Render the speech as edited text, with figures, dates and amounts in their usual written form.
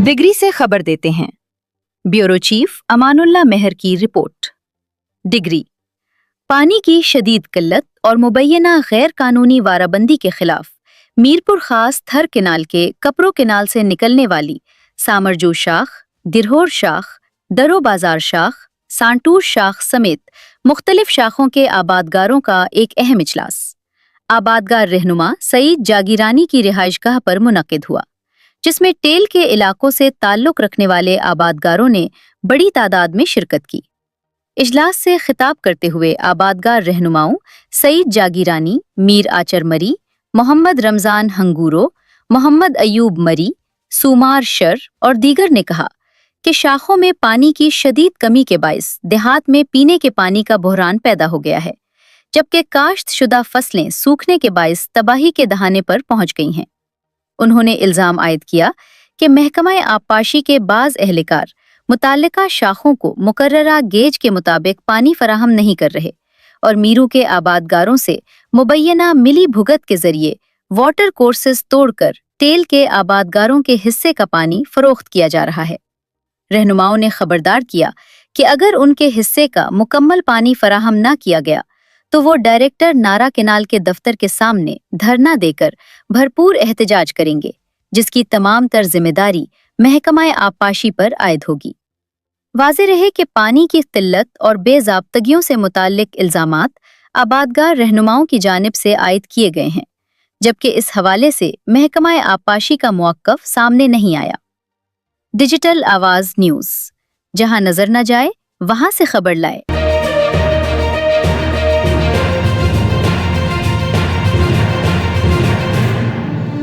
Degree से खबर देते हैं। ब्यूरो चीफ अमानुल्लाह मेहर की रिपोर्ट। डिग्री पानी की शदीद किल्लत और मुबैना गैर कानूनी वाराबंदी के खिलाफ मीरपुर खास थर केनाल के कपरो केनाल से निकलने वाली सामरजू शाख, दिरहोर शाख, दरो बाजार शाख, सांटूर शाख समेत मुख्तलिफ शाखों के आबादगारों का एक अहम इजलास आबादगार रहनुमा सईद जागीरानी की रिहाइशगाह पर मुनक्किद हुआ, जिसमें टेल के इलाकों से ताल्लुक रखने वाले आबादगारों ने बड़ी तादाद में शिरकत की। इजलास से खिताब करते हुए आबादगार रहनुमाओं सईद जागीरानी, मीर आचर मरी, मोहम्मद रमजान हंगूरो, मोहम्मद अयूब मरी, सुमार शर और दीगर ने कहा कि शाखों में पानी की शदीद कमी के बाइस देहात में पीने के पानी का बहरान पैदा हो गया है, जबकि काश्तशुदा फसलें सूखने के बाइस तबाही के दहाने पर पहुंच गई हैं। उन्होंने इल्जाम आयद किया कि महकमा आबपाशी के बाज़ एहलकार मुताल्लिका शाखों को मुकर्ररा गेज के मुताबिक पानी फराहम नहीं कर रहे और मीरू के आबादगारों से मुबैना मिली भुगत के जरिए वाटर कोर्सेज तोड़कर टेल के आबादगारों के हिस्से का पानी फरोख्त किया जा रहा है। रहनुमाओं ने खबरदार किया कि अगर उनके हिस्से का मुकम्मल पानी फराहम न किया गया तो वो डायरेक्टर नारा केनाल के दफ्तर के सामने धरना देकर भरपूर एहतजाज करेंगे, जिसकी तमाम तर जिम्मेदारी महकमा आबपाशी पर आयद होगी। वाज़ेह रहे कि पानी की किल्लत और बेज़ाब्तगियों से मुताल्लिक इल्जामात आबादगार रहनुमाओं की जानिब से आयद किए गए हैं, जबकि इस हवाले से महकमा आबपाशी का मौक़िफ़ सामने नहीं आया। डिजिटल आवाज़ न्यूज़, जहां नजर न जाए वहां से खबर लाए।